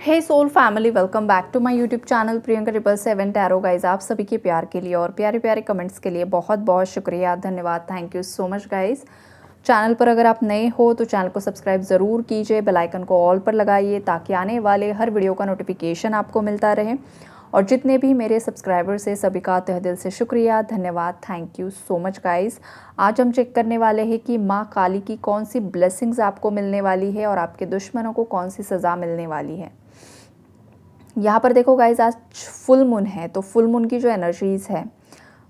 Hey soul family, welcome back to my YouTube channel Priyanka 777 tarot guys. आप सभी के प्यार के लिए और प्यारे प्यारे कमेंट्स के लिए बहुत बहुत शुक्रिया, धन्यवाद, thank you so much guys. Channel पर अगर आप नए हो तो चैनल को सब्सक्राइब ज़रूर कीजिए, बेल आइकन को ऑल पर लगाइए ताकि आने वाले हर वीडियो का नोटिफिकेशन आपको मिलता रहे। और जितने भी मेरे सब्सक्राइबर्स हैं सभी का तहे दिल से शुक्रिया, धन्यवाद, thank you so much guys. आज हम चेक करने वाले हैं कि माँ काली की कौन सी ब्लेसिंग्स आपको मिलने वाली है और आपके दुश्मनों को कौन सी सज़ा मिलने वाली है। यहाँ पर देखो गाइज, आज फुल मून है तो फुल मून की जो एनर्जीज़ है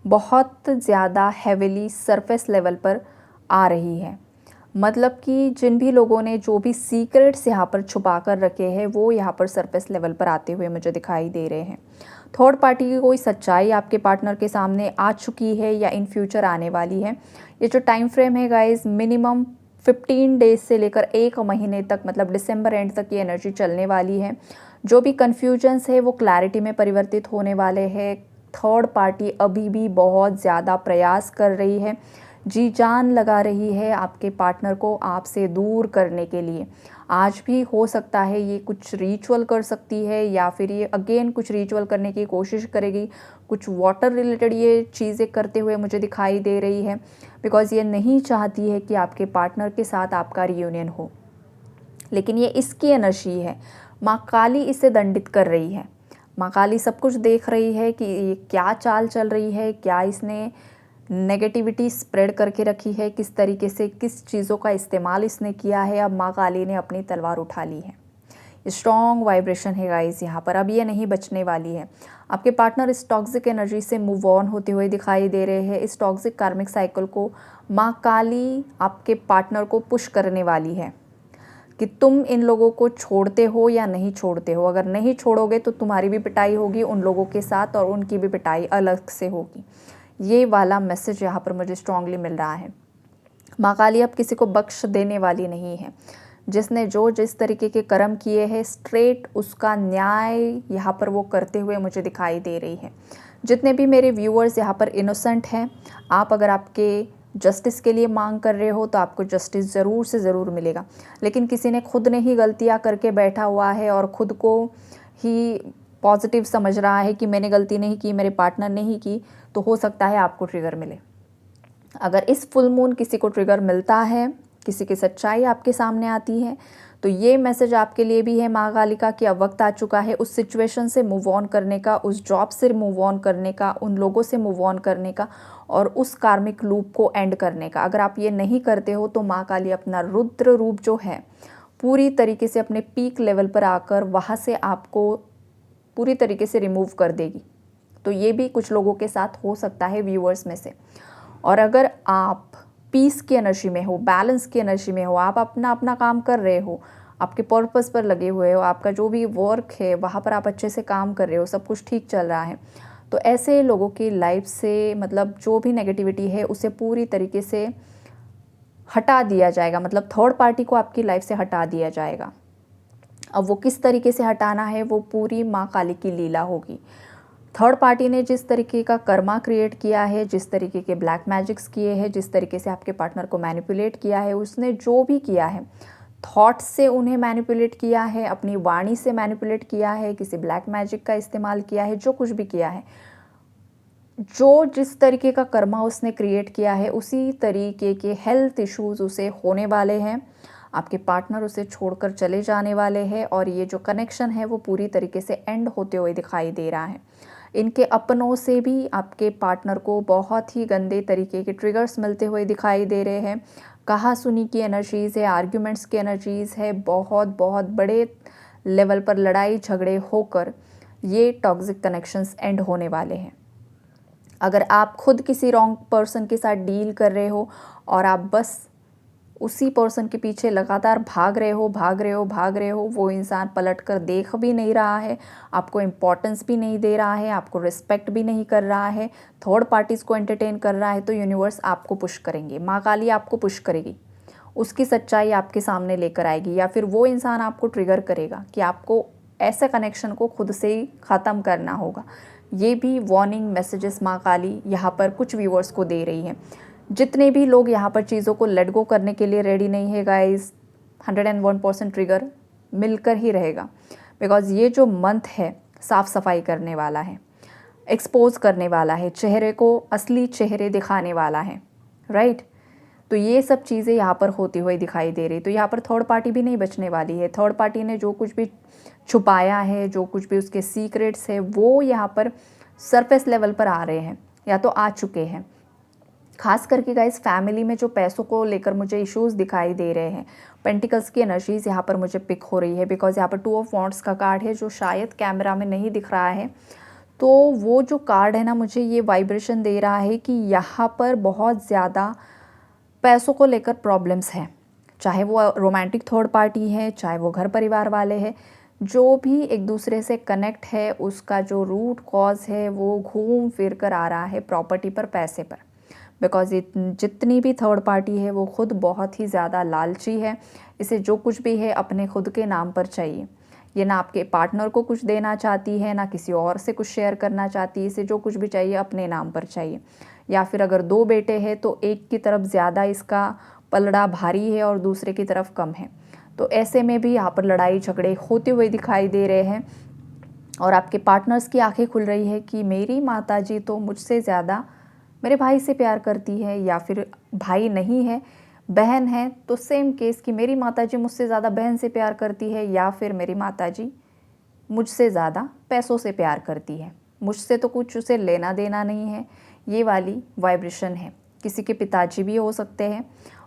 बहुत ज़्यादा हैविली सरफेस लेवल पर आ रही है। मतलब कि जिन भी लोगों ने जो भी सीक्रेट्स यहाँ पर छुपा कर रखे हैं वो यहाँ पर सरफेस लेवल पर आते हुए मुझे दिखाई दे रहे हैं। थर्ड पार्टी की कोई सच्चाई आपके पार्टनर के सामने आ चुकी है या इन फ्यूचर आने वाली है। ये जो टाइम फ्रेम है गाइज, मिनिमम 15 डेज से लेकर 1 महीने तक, मतलब दिसंबर एंड तक ये एनर्जी चलने वाली है। जो भी कन्फ्यूजन्स है वो क्लैरिटी में परिवर्तित होने वाले हैं। थर्ड पार्टी अभी भी बहुत ज़्यादा प्रयास कर रही है, जी जान लगा रही है आपके पार्टनर को आपसे दूर करने के लिए। आज भी हो सकता है ये कुछ रिचुअल कर सकती है या फिर ये अगेन कुछ रिचुअल करने की कोशिश करेगी। कुछ वाटर रिलेटेड ये चीज़ें करते हुए मुझे दिखाई दे रही है, बिकॉज़ ये नहीं चाहती है कि आपके पार्टनर के साथ आपका रियूनियन हो। लेकिन ये इसकी एनर्जी है, माँ काली इसे दंडित कर रही है। माँ काली सब कुछ देख रही है कि ये क्या चाल चल रही है, क्या इसने नेगेटिविटी स्प्रेड करके रखी है, किस तरीके से किस चीज़ों का इस्तेमाल इसने किया है। अब माँ काली ने अपनी तलवार उठा ली है। स्ट्रॉन्ग वाइब्रेशन है गाइस यहाँ पर, अब ये नहीं बचने वाली है। आपके पार्टनर इस टॉक्सिक एनर्जी से मूव ऑन होते हुए दिखाई दे रहे हैं। इस टॉक्सिक कार्मिक साइकिल को माँ काली आपके पार्टनर को पुश करने वाली है कि तुम इन लोगों को छोड़ते हो या नहीं छोड़ते हो। अगर नहीं छोड़ोगे तो तुम्हारी भी पिटाई होगी उन लोगों के साथ और उनकी भी पिटाई अलग से होगी। ये वाला मैसेज यहाँ पर मुझे स्ट्रांगली मिल रहा है। माँ काली अब किसी को बख्श देने वाली नहीं है। जिसने जो जिस तरीके के कर्म किए हैं स्ट्रेट उसका न्याय यहाँ पर वो करते हुए मुझे दिखाई दे रही है। जितने भी मेरे व्यूअर्स यहाँ पर इनोसेंट हैं, आप अगर आपके जस्टिस के लिए मांग कर रहे हो तो आपको जस्टिस ज़रूर से ज़रूर मिलेगा। लेकिन किसी ने खुद ने ही गलतियाँ करके बैठा हुआ है और ख़ुद को ही पॉजिटिव समझ रहा है कि मैंने गलती नहीं की, मेरे पार्टनर ने ही की, तो हो सकता है आपको ट्रिगर मिले। अगर इस फुल मून किसी को ट्रिगर मिलता है, किसी की सच्चाई आपके सामने आती है, तो ये मैसेज आपके लिए भी है माँ काली का कि अब वक्त आ चुका है उस सिचुएशन से मूव ऑन करने का, उस जॉब से मूव ऑन करने का, उन लोगों से मूव ऑन करने का और उस कार्मिक लूप को एंड करने का। अगर आप ये नहीं करते हो तो माँ काली अपना रुद्र रूप जो है पूरी तरीके से अपने पीक लेवल पर आकर वहाँ से आपको पूरी तरीके से रिमूव कर देगी। तो ये भी कुछ लोगों के साथ हो सकता है व्यूअर्स में से। और अगर आप पीस की एनर्जी में हो, बैलेंस की एनर्जी में हो, आप अपना अपना काम कर रहे हो, आपके पर्पस पर लगे हुए हो, आपका जो भी वर्क है वहाँ पर आप अच्छे से काम कर रहे हो, सब कुछ ठीक चल रहा है, तो ऐसे लोगों की लाइफ से मतलब जो भी नेगेटिविटी है उसे पूरी तरीके से हटा दिया जाएगा। मतलब थर्ड पार्टी को आपकी लाइफ से हटा दिया जाएगा। अब वो किस तरीके से हटाना है वो पूरी माँ काली की लीला होगी। थर्ड पार्टी ने जिस तरीके का कर्मा क्रिएट किया है, जिस तरीके के ब्लैक मैजिक्स किए हैं, जिस तरीके से आपके पार्टनर को मैनिपुलेट किया है, उसने जो भी किया है, थॉट से उन्हें मैनिपुलेट किया है, अपनी वाणी से मैनिपुलेट किया है, किसी ब्लैक मैजिक का इस्तेमाल किया है, जो कुछ भी किया है, जो जिस तरीके का कर्मा उसने क्रिएट किया है उसी तरीके के हेल्थ इश्यूज़ उसे होने वाले हैं। आपके पार्टनर उसे छोड़कर चले जाने वाले हैं और ये जो कनेक्शन है वो पूरी तरीके से एंड होते हुए दिखाई दे रहा है। इनके अपनों से भी आपके पार्टनर को बहुत ही गंदे तरीके के ट्रिगर्स मिलते हुए दिखाई दे रहे हैं। कहा सुनी की एनर्जीज़ है, आर्ग्यूमेंट्स की एनर्जीज़ है, बहुत बहुत बड़े लेवल पर लड़ाई झगड़े होकर ये टॉक्सिक कनेक्शंस एंड होने वाले हैं। अगर आप खुद किसी रॉन्ग पर्सन के साथ डील कर रहे हो और आप बस उसी पर्सन के पीछे लगातार भाग रहे हो, वो इंसान पलट कर देख भी नहीं रहा है, आपको इम्पोर्टेंस भी नहीं दे रहा है, आपको रिस्पेक्ट भी नहीं कर रहा है, थर्ड पार्टीज़ को एंटरटेन कर रहा है, तो यूनिवर्स आपको पुश करेंगे, माँ काली आपको पुश करेगी, उसकी सच्चाई आपके सामने लेकर आएगी। या फिर वो इंसान आपको ट्रिगर करेगा कि आपको ऐसे कनेक्शन को खुद से ही ख़त्म करना होगा। ये भी वार्निंग मैसेजेस माँ काली यहाँ पर कुछ व्यूअर्स को दे रही हैं। जितने भी लोग यहाँ पर चीज़ों को लेट गो करने के लिए रेडी नहीं है गाइस, 101% ट्रिगर मिलकर ही रहेगा। बिकॉज़ ये जो मंथ है साफ़ सफाई करने वाला है, एक्सपोज़ करने वाला है, चेहरे को असली चेहरे दिखाने वाला है, राइट। तो ये सब चीज़ें यहाँ पर होती हुई दिखाई दे रही। तो यहाँ पर थर्ड पार्टी भी नहीं बचने वाली है। थर्ड पार्टी ने जो कुछ भी छुपाया है, जो कुछ भी उसके सीक्रेट्स है, वो यहाँ पर सरफेस लेवल पर आ रहे हैं या तो आ चुके हैं। खास करके गाइस फैमिली में जो पैसों को लेकर मुझे इश्यूज़ दिखाई दे रहे हैं, पेंटिकल्स की एनर्जीज़ यहाँ पर मुझे पिक हो रही है। बिकॉज़ यहाँ पर 2 ऑफ वॉन्ड्स का कार्ड है जो शायद कैमरा में नहीं दिख रहा है। तो वो जो कार्ड है ना, मुझे ये वाइब्रेशन दे रहा है कि यहाँ पर बहुत ज़्यादा पैसों को लेकर प्रॉब्लम्स हैं। चाहे वो रोमांटिक थर्ड पार्टी है, चाहे वो घर परिवार वाले हैं, जो भी एक दूसरे से कनेक्ट है, उसका जो रूट कॉज है वो घूम फिर कर आ रहा है प्रॉपर्टी पर, पैसे पर। बिकॉज़ जितनी भी थर्ड पार्टी है वो खुद बहुत ही ज़्यादा लालची है। इसे जो कुछ भी है अपने खुद के नाम पर चाहिए। ये ना आपके पार्टनर को कुछ देना चाहती है, ना किसी और से कुछ शेयर करना चाहती है। इसे जो कुछ भी चाहिए अपने नाम पर चाहिए। या फिर अगर 2 बेटे हैं तो एक की तरफ ज़्यादा इसका पलड़ा भारी है और दूसरे की तरफ कम है। तो ऐसे में भी यहाँ पर लड़ाई झगड़े होते हुए दिखाई दे रहे हैं। और आपके पार्टनर्स की आंखें खुल रही है कि मेरी माताजी तो मुझसे ज़्यादा मेरे भाई से प्यार करती है, या फिर भाई नहीं है, बहन है तो सेम केस कि मेरी माताजी मुझसे ज़्यादा बहन से प्यार करती है, या फिर मेरी माताजी मुझसे ज़्यादा पैसों से प्यार करती है, मुझसे तो कुछ उसे लेना देना नहीं है। ये वाली वाइब्रेशन है। किसी के पिताजी भी हो सकते हैं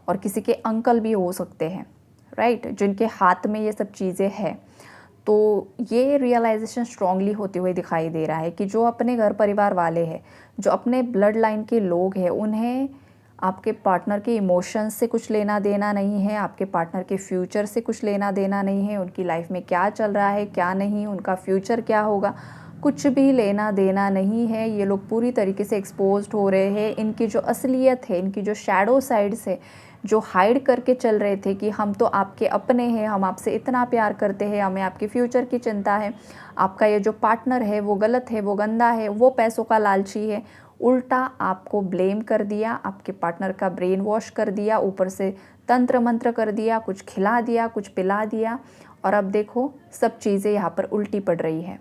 और किसी के अंकल भी हो सकते हैं, राइट, जिनके हाथ में ये सब चीज़ें हैं। तो ये रियलाइजेशन स्ट्रांगली होते हुए दिखाई दे रहा है कि जो अपने घर परिवार वाले हैं, जो अपने ब्लड लाइन के लोग हैं, उन्हें आपके पार्टनर के इमोशंस से कुछ लेना देना नहीं है, आपके पार्टनर के फ्यूचर से कुछ लेना देना नहीं है, उनकी लाइफ में क्या चल रहा है क्या नहीं, उनका फ्यूचर क्या होगा, कुछ भी लेना देना नहीं है। ये लोग पूरी तरीके से एक्सपोज्ड हो रहे हैं। इनकी जो असलियत है, इनकी जो शैडो साइड्स है, जो हाइड करके चल रहे थे कि हम तो आपके अपने हैं, हम आपसे इतना प्यार करते हैं, हमें आपके फ्यूचर की चिंता है, आपका ये जो पार्टनर है वो गलत है, वो गंदा है, वो पैसों का लालची है, उल्टा आपको ब्लेम कर दिया, आपके पार्टनर का ब्रेन वॉश कर दिया, ऊपर से तंत्र मंत्र कर दिया, कुछ खिला दिया, कुछ पिला दिया, और अब देखो सब चीज़ें यहाँ पर उल्टी पड़ रही है।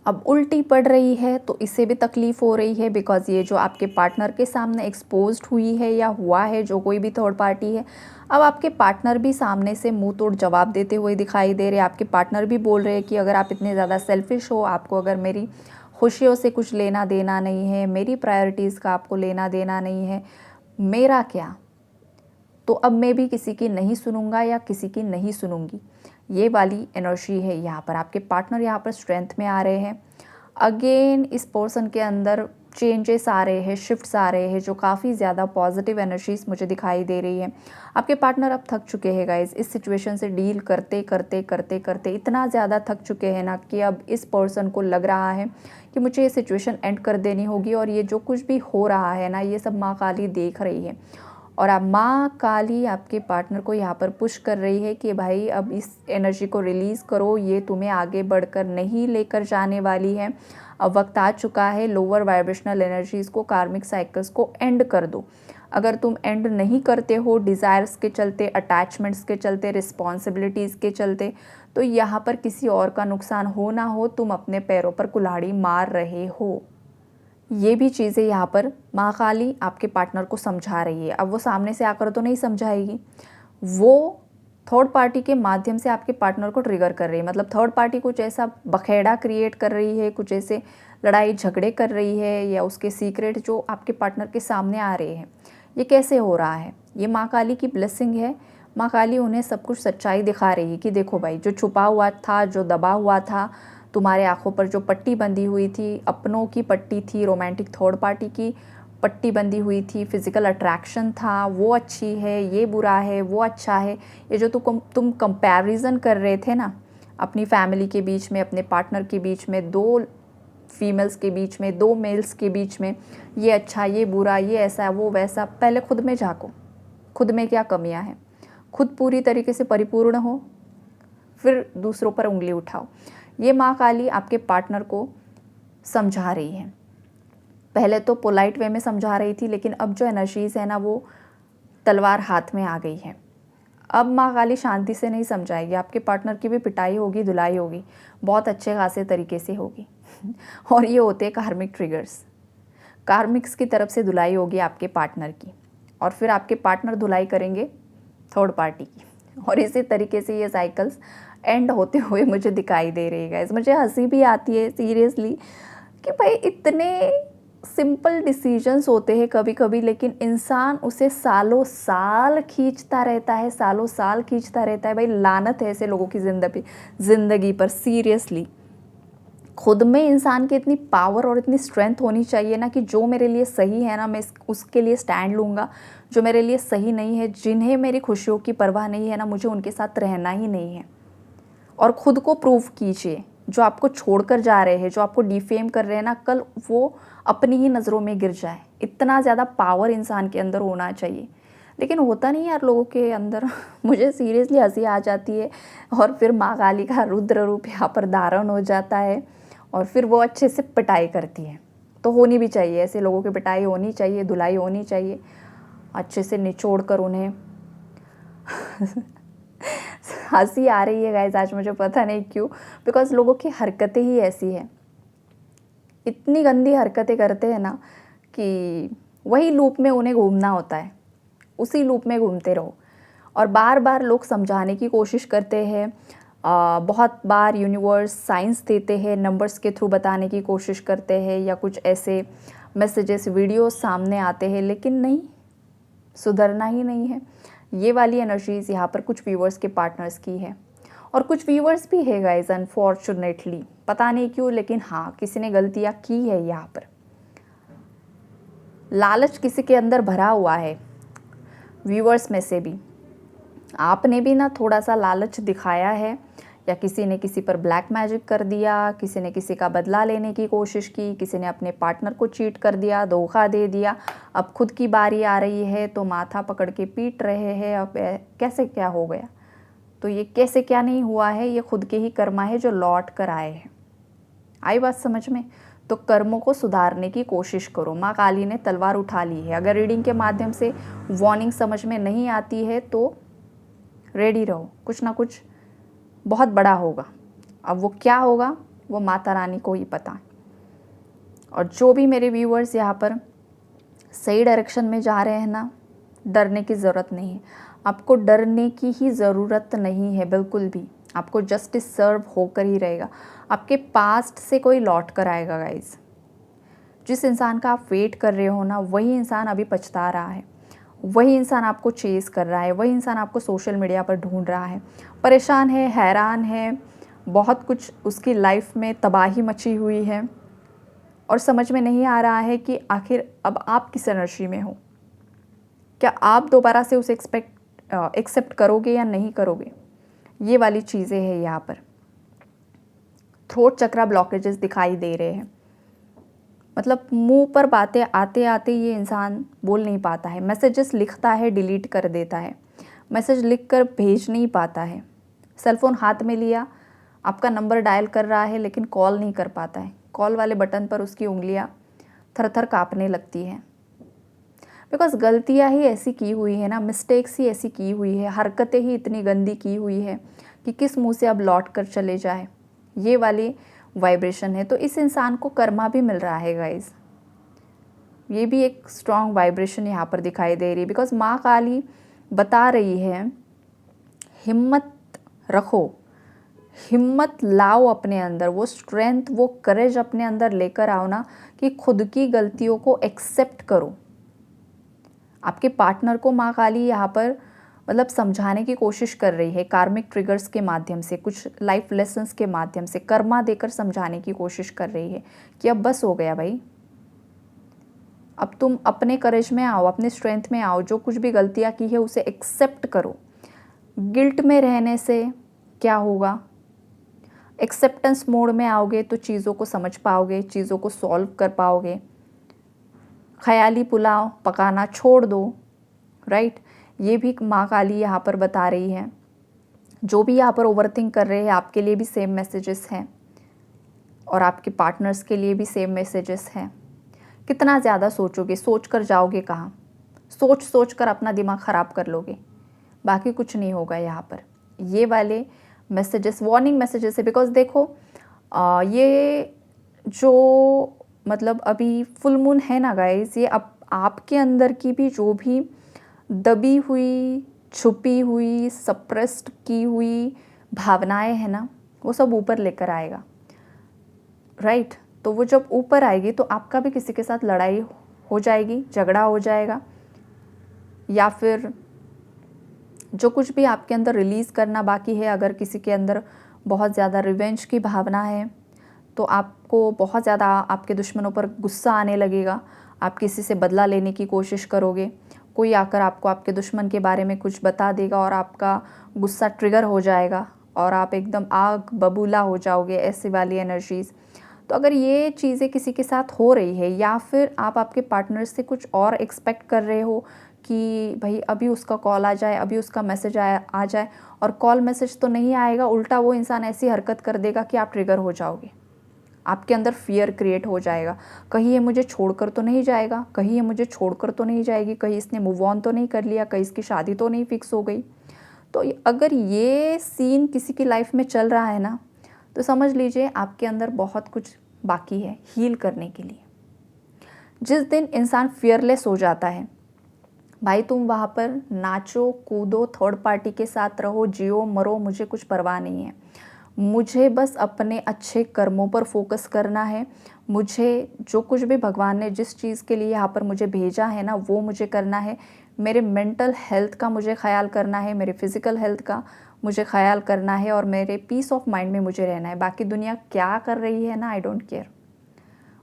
अब उल्टी पड़ रही है तो इससे भी तकलीफ़ हो रही है। बिकॉज़ ये जो आपके पार्टनर के सामने एक्सपोज्ड हुई है या हुआ है, जो कोई भी थर्ड पार्टी है, अब आपके पार्टनर भी सामने से मुंह तोड़ जवाब देते हुए दिखाई दे रहे हैं। आपके पार्टनर भी बोल रहे हैं कि अगर आप इतने ज़्यादा सेल्फिश हो, आपको अगर मेरी खुशियों से कुछ लेना देना नहीं है, मेरी प्रायोरिटीज़ का आपको लेना देना नहीं है, मेरा क्या, तो अब मैं भी किसी की नहीं सुनूंगा या किसी की नहीं सुनूंगी। ये वाली एनर्जी है यहाँ पर। आपके पार्टनर यहाँ पर स्ट्रेंथ में आ रहे हैं। अगेन इस पर्सन के अंदर चेंजेस आ रहे हैं, शिफ्ट्स आ रहे हैं, जो काफ़ी ज़्यादा पॉजिटिव एनर्जीज मुझे दिखाई दे रही है। आपके पार्टनर अब थक चुके हैं गाइस, इस सिचुएशन से डील करते करते करते करते इतना ज़्यादा थक चुके हैं ना कि अब इस पर्सन को लग रहा है कि मुझे ये सिचुएशन एंड कर देनी होगी। और ये जो कुछ भी हो रहा है ना, ये सब माँ काली देख रही है। और अब माँ काली आपके पार्टनर को यहाँ पर पुश कर रही है कि भाई अब इस एनर्जी को रिलीज़ करो, ये तुम्हें आगे बढ़कर नहीं लेकर जाने वाली है। अब वक्त आ चुका है, लोअर वाइब्रेशनल एनर्जीज़ को, कार्मिक साइकिल्स को एंड कर दो। अगर तुम एंड नहीं करते हो डिज़ायर्स के चलते, अटैचमेंट्स के चलते, रिस्पॉन्सिबिलिटीज़ के चलते, तो यहाँ पर किसी और का नुकसान हो ना हो, तुम अपने पैरों पर कुल्हाड़ी मार रहे हो। ये भी चीज़ें यहाँ पर माँ काली आपके पार्टनर को समझा रही है। अब वो सामने से आकर तो नहीं समझाएगी, वो थर्ड पार्टी के माध्यम से आपके पार्टनर को ट्रिगर कर रही है। मतलब थर्ड पार्टी कुछ ऐसा बखेड़ा क्रिएट कर रही है, कुछ ऐसे लड़ाई झगड़े कर रही है, या उसके सीक्रेट जो आपके पार्टनर के सामने आ रहे हैं। ये कैसे हो रहा है? ये माँ काली की ब्लेसिंग है। माँ काली उन्हें सब कुछ सच्चाई दिखा रही है कि देखो भाई, जो छुपा हुआ था, जो दबा हुआ था, तुम्हारे आंखों पर जो पट्टी बंधी हुई थी, अपनों की पट्टी थी, रोमांटिक थर्ड पार्टी की पट्टी बंधी हुई थी, फिजिकल अट्रैक्शन था, वो अच्छी है, ये बुरा है, वो अच्छा है। ये जो तुम कंपैरिजन कर रहे थे ना अपनी फैमिली के बीच में, अपने पार्टनर के बीच में, 2 फीमेल्स के बीच में, 2 मेल्स के बीच में, ये अच्छा, ये बुरा, ये ऐसा, वो वैसा, पहले खुद में झाँको, खुद में क्या कमियां हैं, खुद पूरी तरीके से परिपूर्ण हो, फिर दूसरों पर उंगली उठाओ। ये माँ काली आपके पार्टनर को समझा रही है। पहले तो पोलाइट वे में समझा रही थी, लेकिन अब जो एनर्जीज़ है ना, वो तलवार हाथ में आ गई है। अब माँ काली शांति से नहीं समझाएगी, आपके पार्टनर की भी पिटाई होगी, धुलाई होगी, बहुत अच्छे खासे तरीके से होगी। और ये होते हैं कार्मिक ट्रिगर्स। कार्मिक्स की तरफ से धुलाई होगी आपके पार्टनर की, और फिर आपके पार्टनर धुलाई करेंगे थर्ड पार्टी की, और इसी तरीके से ये साइकिल्स एंड होते हुए मुझे दिखाई दे रही है गाइस। मुझे हंसी भी आती है सीरियसली कि भाई इतने सिंपल डिसीजंस होते हैं कभी कभी, लेकिन इंसान उसे सालों साल खींचता रहता है, सालों साल खींचता रहता है। भाई लानत है ऐसे लोगों की ज़िंदगी पर। सीरियसली खुद में इंसान की इतनी पावर और इतनी स्ट्रेंथ होनी चाहिए ना कि जो मेरे लिए सही है ना मैं उसके लिए स्टैंड लूँगा, जो मेरे लिए सही नहीं है, जिन्हें मेरी खुशियों की परवाह नहीं है ना, मुझे उनके साथ रहना ही नहीं है। और ख़ुद को प्रूव कीजिए। जो आपको छोड़कर जा रहे हैं, जो आपको डिफेम कर रहे हैं ना, कल वो अपनी ही नज़रों में गिर जाए। इतना ज़्यादा पावर इंसान के अंदर होना चाहिए, लेकिन होता नहीं यार लोगों के अंदर। मुझे सीरियसली हंसी आ जाती है, और फिर माँ काली का रुद्र रूप यहाँ पर धारण हो जाता है, और फिर वो अच्छे से पिटाई करती है। तो होनी भी चाहिए, ऐसे लोगों की पिटाई होनी चाहिए, धुलाई होनी चाहिए, अच्छे से निचोड़ कर उन्हें। हंसी आ रही है गाइस आज, मुझे पता नहीं क्यों, बिकॉज लोगों की हरकतें ही ऐसी हैं, इतनी गंदी हरकतें करते हैं ना कि वही लूप में उन्हें घूमना होता है, उसी लूप में घूमते रहो। और बार बार लोग समझाने की कोशिश करते हैं, बहुत बार यूनिवर्स साइंस देते हैं, नंबर्स के थ्रू बताने की कोशिश करते हैं, या कुछ ऐसे मैसेजेस वीडियोस सामने आते हैं, लेकिन नहीं, सुधरना ही नहीं है। ये वाली एनर्जीज यहाँ पर कुछ व्यूवर्स के पार्टनर्स की है, और कुछ व्यूवर्स भी है गाइज अनफॉर्चुनेटली, पता नहीं क्यों, लेकिन हाँ किसी ने गलतियाँ की है यहाँ पर। लालच किसी के अंदर भरा हुआ है, व्यूवर्स में से भी आपने भी ना थोड़ा सा लालच दिखाया है, या किसी ने किसी पर ब्लैक मैजिक कर दिया, किसी ने किसी का बदला लेने की कोशिश की, किसी ने अपने पार्टनर को चीट कर दिया, धोखा दे दिया। अब खुद की बारी आ रही है तो माथा पकड़ के पीट रहे हैं, अब कैसे क्या हो गया। तो ये कैसे क्या नहीं हुआ है, ये खुद के ही कर्मा है जो लौट कर आए हैं। आई बात समझ में? तो कर्मों को सुधारने की कोशिश करो। माँ काली ने तलवार उठा ली है। अगर रीडिंग के माध्यम से वार्निंग समझ में नहीं आती है तो रेडी रहो, कुछ ना कुछ बहुत बड़ा होगा। अब वो क्या होगा वो माता रानी को ही पता है। और जो भी मेरे व्यूअर्स यहाँ पर सही डायरेक्शन में जा रहे हैं ना, डरने की ज़रूरत नहीं है। आपको डरने की ही ज़रूरत नहीं है बिल्कुल भी। आपको जस्टिस सर्व होकर ही रहेगा। आपके पास्ट से कोई लौट कर आएगा गाइज। जिस इंसान का आप वेट कर रहे हो ना, वही इंसान अभी पछता रहा है, वही इंसान आपको चेज़ कर रहा है, वही इंसान आपको सोशल मीडिया पर ढूंढ रहा है, परेशान है, हैरान है, बहुत कुछ उसकी लाइफ में तबाही मची हुई है, और समझ में नहीं आ रहा है कि आखिर अब आप किस एनर्जी में हो। क्या आप दोबारा से उसे एक्सेप्ट करोगे या नहीं करोगे, ये वाली चीज़ें हैं यहाँ पर। थ्रोट चक्रा ब्लॉकेजेस दिखाई दे रहे हैं, मतलब मुंह पर बातें आते आते ये इंसान बोल नहीं पाता है। मैसेजेस लिखता है, डिलीट कर देता है, मैसेज लिख कर भेज नहीं पाता है। सेलफ़ोन हाथ में लिया, आपका नंबर डायल कर रहा है, लेकिन कॉल नहीं कर पाता है। कॉल वाले बटन पर उसकी उंगलियां थर थर काँपने लगती हैं, बिकॉज़ गलतियाँ ही ऐसी की हुई है ना, मिस्टेक्स ही ऐसी की हुई है, हरकतें ही इतनी गंदी की हुई है कि किस मुँह से अब लौट कर चले जाए। ये वाली वाइब्रेशन है। तो इस इंसान को कर्मा भी मिल रहा है गाइज। ये भी एक स्ट्रॉन्ग वाइब्रेशन यहाँ पर दिखाई दे रही है, बिकॉज माँ काली बता रही है हिम्मत रखो, हिम्मत लाओ अपने अंदर, वो स्ट्रेंथ, वो करेज अपने अंदर लेकर आओ ना कि खुद की गलतियों को एक्सेप्ट करो। आपके पार्टनर को माँ काली यहाँ पर मतलब समझाने की कोशिश कर रही है, कार्मिक ट्रिगर्स के माध्यम से, कुछ लाइफ लेसन्स के माध्यम से, कर्मा देकर समझाने की कोशिश कर रही है कि अब बस हो गया भाई, अब तुम अपने करेज में आओ, अपने स्ट्रेंथ में आओ, जो कुछ भी गलतियाँ की है उसे एक्सेप्ट करो। गिल्ट में रहने से क्या होगा, एक्सेप्टेंस मोड में आओगे तो चीज़ों को समझ पाओगे, चीज़ों को सॉल्व कर पाओगे। ख्याली पुलाव पकाना छोड़ दो, राइट। ये भी माँ काली यहाँ पर बता रही है। जो भी यहाँ पर ओवरथिंक कर रहे हैं, आपके लिए भी सेम मैसेजेस हैं, और आपके पार्टनर्स के लिए भी सेम मैसेजेस हैं। कितना ज़्यादा सोचोगे, सोच कर जाओगे कहाँ, सोच कर अपना दिमाग ख़राब कर लोगे। बाकी कुछ नहीं होगा यहाँ पर। ये वाले मैसेजेस वार्निंग मैसेजेस है, बिकॉज देखो ये जो मतलब अभी फुल मून है ना गाइस, ये अब आपके अंदर की भी जो भी दबी हुई, छुपी हुई, सप्रेस्ड की हुई भावनाएं हैं ना, वो सब ऊपर लेकर आएगा, राइट। तो वो जब ऊपर आएगी तो आपका भी किसी के साथ लड़ाई हो जाएगी, झगड़ा हो जाएगा, या फिर जो कुछ भी आपके अंदर रिलीज़ करना बाकी है, अगर किसी के अंदर बहुत ज़्यादा रिवेंज की भावना है तो आपको बहुत ज़्यादा आपके दुश्मनों पर गुस्सा आने लगेगा, आप किसी से बदला लेने की कोशिश करोगे, कोई आकर आपको आपके दुश्मन के बारे में कुछ बता देगा और आपका गुस्सा ट्रिगर हो जाएगा और आप एकदम आग बबूला हो जाओगे, ऐसी वाली एनर्जीज़। तो अगर ये चीज़ें किसी के साथ हो रही है, या फिर आप आपके पार्टनर से कुछ और एक्सपेक्ट कर रहे हो कि भाई अभी उसका कॉल आ जाए, अभी उसका मैसेज आ जाए, और कॉल मैसेज तो नहीं आएगा, उल्टा वो इंसान ऐसी हरकत कर देगा कि आप ट्रिगर हो जाओगे, आपके अंदर फियर क्रिएट हो जाएगा, कहीं ये मुझे छोड़कर तो नहीं जाएगा, कहीं ये मुझे छोड़कर तो नहीं जाएगी, कहीं इसने मूव ऑन तो नहीं कर लिया, कहीं इसकी शादी तो नहीं फिक्स हो गई। तो अगर ये सीन किसी की लाइफ में चल रहा है ना, तो समझ लीजिए आपके अंदर बहुत कुछ बाकी है हील करने के लिए। जिस दिन इंसान फियरलेस हो जाता है, भाई तुम वहाँ पर नाचो कूदो, थर्ड पार्टी के साथ रहो, जियो मरो, मुझे कुछ परवाह नहीं है, मुझे बस अपने अच्छे कर्मों पर फोकस करना है, मुझे जो कुछ भी भगवान ने जिस चीज़ के लिए यहाँ पर मुझे भेजा है ना, वो मुझे करना है, मेरे मेंटल हेल्थ का मुझे ख्याल करना है, मेरे फिज़िकल हेल्थ का मुझे ख्याल करना है, और मेरे पीस ऑफ माइंड में मुझे रहना है। बाकी दुनिया क्या कर रही है ना, आई डोंट केयर।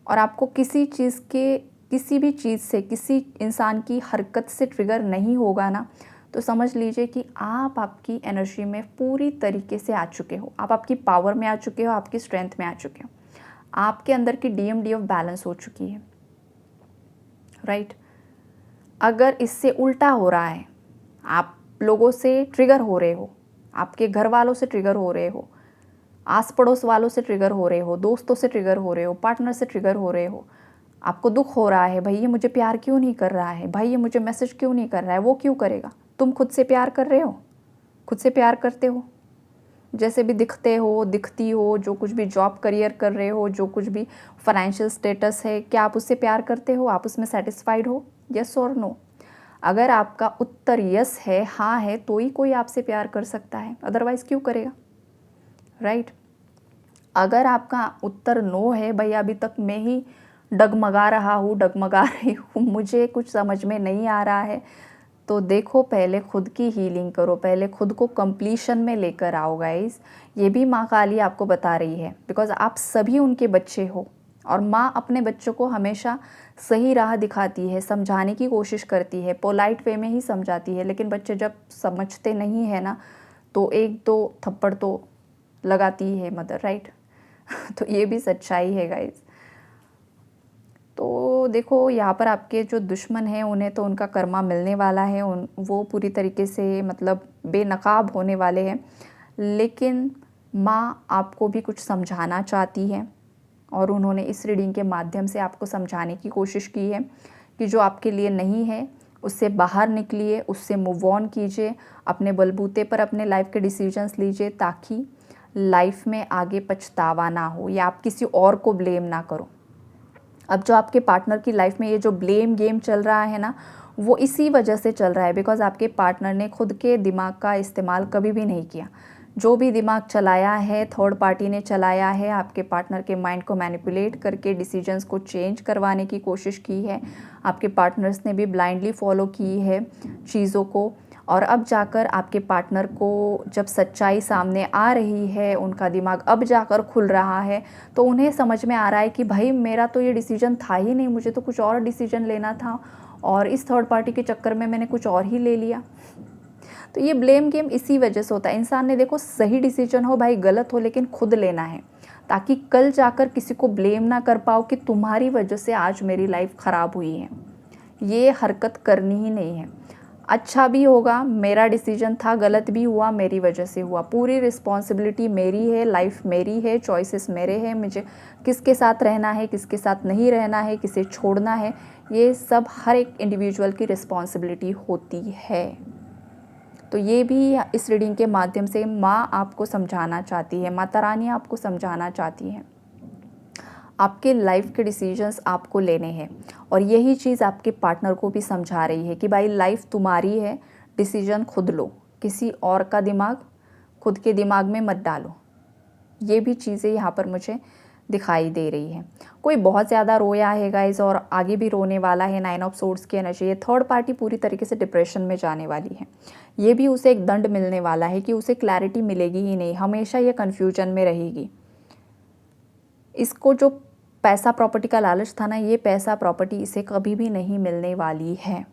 और आपको किसी चीज़ के, किसी भी चीज़ से, किसी इंसान की हरकत से ट्रिगर नहीं होगा ना, तो समझ लीजिए कि आप आपकी एनर्जी में पूरी तरीके से आ चुके हो, आप आपकी पावर में आ चुके हो, आपकी स्ट्रेंथ में आ चुके हो, आपके अंदर की DMD ऑफ बैलेंस हो चुकी है, राइट। अगर इससे उल्टा हो रहा है, आप लोगों से ट्रिगर हो रहे हो, आपके घर वालों से ट्रिगर हो रहे हो, आस पड़ोस वालों से ट्रिगर हो रहे हो, दोस्तों से ट्रिगर हो रहे हो, पार्टनर से ट्रिगर हो रहे हो, आपको दुख हो रहा है, भाई ये मुझे प्यार क्यों नहीं कर रहा है, भाई ये मुझे मैसेज क्यों नहीं कर रहा है, वो क्यों करेगा, तुम खुद से प्यार कर रहे हो, खुद से प्यार करते हो, जैसे भी दिखते हो, दिखती हो, जो कुछ भी जॉब करियर कर रहे हो, जो कुछ भी फाइनेंशियल स्टेटस है, क्या आप उससे प्यार करते हो, आप उसमें सेटिस्फाइड हो, यस और नो। अगर आपका उत्तर यस है, हाँ है, तो ही कोई आपसे प्यार कर सकता है, अदरवाइज़ क्यों करेगा, राइट। अगर आपका उत्तर नो है, भाई अभी तक मैं ही डगमगा रहा हूँ, डगमगा रही हूँ, मुझे कुछ समझ में नहीं आ रहा है, तो देखो पहले खुद की हीलिंग करो, पहले खुद को कंप्लीशन में लेकर आओ गाइस। ये भी माँ काली आपको बता रही है, बिकॉज आप सभी उनके बच्चे हो, और माँ अपने बच्चों को हमेशा सही राह दिखाती है, समझाने की कोशिश करती है, पोलाइट वे में ही समझाती है, लेकिन बच्चे जब समझते नहीं है ना, तो एक दो थप्पड़ तो लगाती है मदर, राइट। तो ये भी सच्चाई है गाइस। तो देखो यहाँ पर आपके जो दुश्मन हैं, उन्हें तो उनका कर्मा मिलने वाला है, वो पूरी तरीके से मतलब बेनकाब होने वाले हैं, लेकिन माँ आपको भी कुछ समझाना चाहती है, और उन्होंने इस रीडिंग के माध्यम से आपको समझाने की कोशिश की है कि जो आपके लिए नहीं है उससे बाहर निकलिए, उससे मूव ऑन कीजिए, अपने बलबूते पर अपने लाइफ के डिसीजंस लीजिए, ताकि लाइफ में आगे पछतावा ना हो, या आप किसी और को ब्लेम ना करो। अब जो आपके पार्टनर की लाइफ में ये जो ब्लेम गेम चल रहा है ना, वो इसी वजह से चल रहा है, बिकॉज आपके पार्टनर ने खुद के दिमाग का इस्तेमाल कभी भी नहीं किया। जो भी दिमाग चलाया है, थर्ड पार्टी ने चलाया है, आपके पार्टनर के माइंड को मैनिपुलेट करके डिसीजंस को चेंज करवाने की कोशिश की है, आपके पार्टनर्स ने भी ब्लाइंडली फॉलो की है चीज़ों को, और अब जाकर आपके पार्टनर को जब सच्चाई सामने आ रही है, उनका दिमाग अब जाकर खुल रहा है, तो उन्हें समझ में आ रहा है कि भाई मेरा तो ये डिसीजन था ही नहीं, मुझे तो कुछ और डिसीजन लेना था, और इस थर्ड पार्टी के चक्कर में मैंने कुछ और ही ले लिया। तो ये ब्लेम गेम इसी वजह से होता है। इंसान ने देखो सही डिसीजन हो भाई गलत हो, लेकिन खुद लेना है, ताकि कल जाकर किसी को ब्लेम ना कर पाओ कि तुम्हारी वजह से आज मेरी लाइफ ख़राब हुई है। ये हरकत करनी ही नहीं है। अच्छा भी होगा, मेरा डिसीजन था, गलत भी हुआ, मेरी वजह से हुआ, पूरी रिस्पॉन्सिबिलिटी मेरी है, लाइफ मेरी है, चॉइसेस मेरे हैं, मुझे किसके साथ रहना है, किसके साथ नहीं रहना है, किसे छोड़ना है, ये सब हर एक इंडिविजुअल की रिस्पॉन्सिबिलिटी होती है। तो ये भी इस रीडिंग के माध्यम से माँ आपको समझाना चाहती है, माता रानी आपको समझाना चाहती है। आपके लाइफ के डिसीजंस आपको लेने हैं और यही चीज़ आपके पार्टनर को भी समझा रही है कि भाई लाइफ तुम्हारी है, डिसीजन खुद लो, किसी और का दिमाग खुद के दिमाग में मत डालो। ये भी चीज़ें यहाँ पर मुझे दिखाई दे रही है। कोई बहुत ज़्यादा रोया है गाइस और आगे भी रोने वाला है। 9 ऑफ सोर्ड्स की एनर्जी है। थर्ड पार्टी पूरी तरीके से डिप्रेशन में जाने वाली है। ये भी उसे एक दंड मिलने वाला है कि उसे क्लैरिटी मिलेगी ही नहीं, हमेशा ये कन्फ्यूजन में रहेगी। इसको जो पैसा प्रॉपर्टी का लालच था ना, ये पैसा प्रॉपर्टी इसे कभी भी नहीं मिलने वाली है।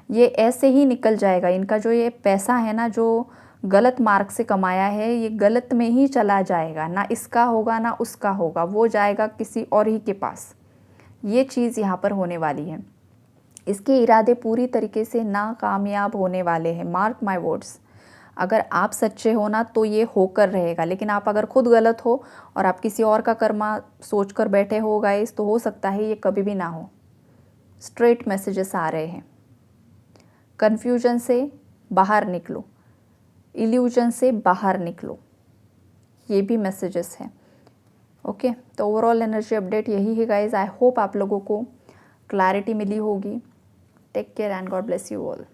ये ऐसे ही निकल जाएगा। इनका जो ये पैसा है ना, जो गलत मार्ग से कमाया है, ये गलत में ही चला जाएगा। ना इसका होगा ना उसका होगा, वो जाएगा किसी और ही के पास। ये चीज़ यहाँ पर होने वाली है। इसके इरादे पूरी तरीके से नाकामयाब होने वाले हैं। Mark my words. अगर आप सच्चे हो ना तो ये होकर रहेगा, लेकिन आप अगर खुद गलत हो और आप किसी और का कर्मा सोच कर बैठे हो गाइस, तो हो सकता है ये कभी भी ना हो। स्ट्रेट मैसेजेस आ रहे हैं। कन्फ्यूजन से बाहर निकलो, इल्यूजन से बाहर निकलो, ये भी मैसेजेस हैं। ओके, तो ओवरऑल एनर्जी अपडेट यही है गाइज। आई होप आप लोगों को क्लैरिटी मिली होगी। Take care and God bless you all.